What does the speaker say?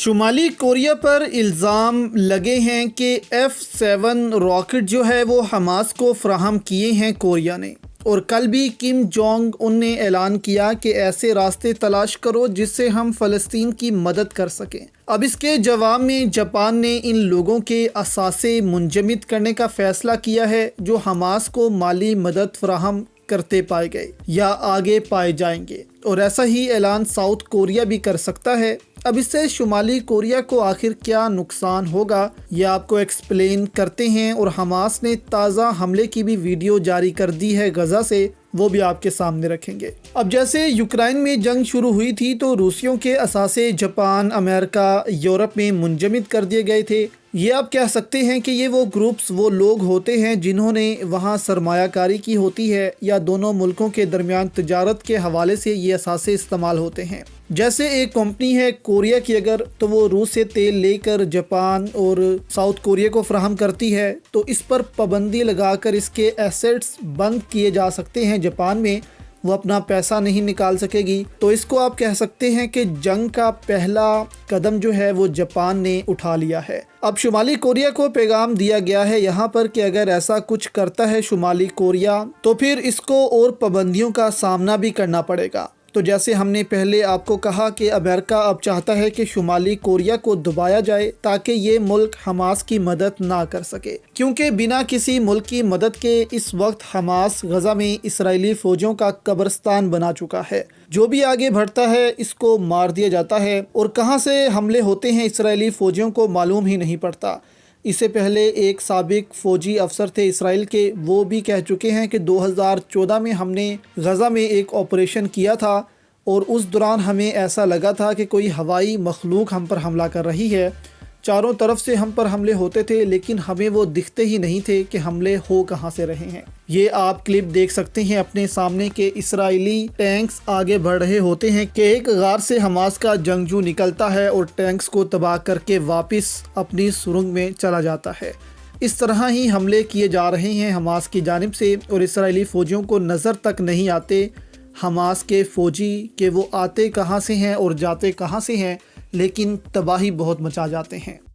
شمالی کوریا پر الزام لگے ہیں کہ F-7 راکٹ جو ہے وہ حماس کو فراہم کیے ہیں کوریا نے، اور کل بھی کم جونگ ان نے اعلان کیا کہ ایسے راستے تلاش کرو جس سے ہم فلسطین کی مدد کر سکیں۔ اب اس کے جواب میں جاپان نے ان لوگوں کے اثاثے منجمد کرنے کا فیصلہ کیا ہے جو حماس کو مالی مدد فراہم کرتے پائے گئے یا آگے پائے جائیں گے، اور ایسا ہی اعلان ساؤتھ کوریا بھی کر سکتا ہے۔ اب اس سے شمالی کوریا کو آخر کیا نقصان ہوگا یہ آپ کو ایکسپلین کرتے ہیں، اور حماس نے تازہ حملے کی بھی ویڈیو جاری کر دی ہے غزہ سے، وہ بھی آپ کے سامنے رکھیں گے۔ اب جیسے یوکرائن میں جنگ شروع ہوئی تھی تو روسیوں کے اثاثے جاپان، امریکہ، یورپ میں منجمد کر دیے گئے تھے۔ یہ آپ کہہ سکتے ہیں کہ یہ وہ گروپس، وہ لوگ ہوتے ہیں جنہوں نے وہاں سرمایہ کاری کی ہوتی ہے، یا دونوں ملکوں کے درمیان تجارت کے حوالے سے یہ اثاثے استعمال ہوتے ہیں۔ جیسے ایک کمپنی ہے کوریا کی، اگر تو وہ روس سے تیل لے کر جاپان اور ساؤتھ کوریا کو فراہم کرتی ہے تو اس پر پابندی لگا کر اس کے ایسٹس بند کیے جا سکتے ہیں جاپان میں، وہ اپنا پیسہ نہیں نکال سکے گی۔ تو اس کو آپ کہہ سکتے ہیں کہ جنگ کا پہلا قدم جو ہے وہ جاپان نے اٹھا لیا ہے۔ اب شمالی کوریا کو پیغام دیا گیا ہے یہاں پر کہ اگر ایسا کچھ کرتا ہے شمالی کوریا تو پھر اس کو اور پابندیوں کا سامنا بھی کرنا پڑے گا۔ تو جیسے ہم نے پہلے آپ کو کہا کہ امریکہ اب چاہتا ہے کہ شمالی کوریا کو دبایا جائے تاکہ یہ ملک حماس کی مدد نہ کر سکے، کیونکہ بنا کسی ملک کی مدد کے اس وقت حماس غزہ میں اسرائیلی فوجیوں کا قبرستان بنا چکا ہے۔ جو بھی آگے بڑھتا ہے اس کو مار دیا جاتا ہے، اور کہاں سے حملے ہوتے ہیں اسرائیلی فوجیوں کو معلوم ہی نہیں پڑتا۔ اس سے پہلے ایک سابق فوجی افسر تھے اسرائیل کے، وہ بھی کہہ چکے ہیں کہ 2014 میں ہم نے غزہ میں ایک آپریشن کیا تھا، اور اس دوران ہمیں ایسا لگا تھا کہ کوئی ہوائی مخلوق ہم پر حملہ کر رہی ہے۔ چاروں طرف سے ہم پر حملے ہوتے تھے لیکن ہمیں وہ دکھتے ہی نہیں تھے کہ حملے ہو کہاں سے رہے ہیں۔ یہ آپ کلپ دیکھ سکتے ہیں اپنے سامنے کہ اسرائیلی ٹینکس آگے بڑھ رہے ہوتے ہیں کہ ایک غار سے حماس کا جنگجو نکلتا ہے اور ٹینکس کو تباہ کر کے واپس اپنی سرنگ میں چلا جاتا ہے۔ اس طرح ہی حملے کیے جا رہے ہیں حماس کی جانب سے، اور اسرائیلی فوجیوں کو نظر تک نہیں آتے حماس کے فوجی کہ وہ آتے کہاں سے ہیں اور جاتے کہاں سے ہیں، لیکن تباہی بہت مچا جاتے ہیں۔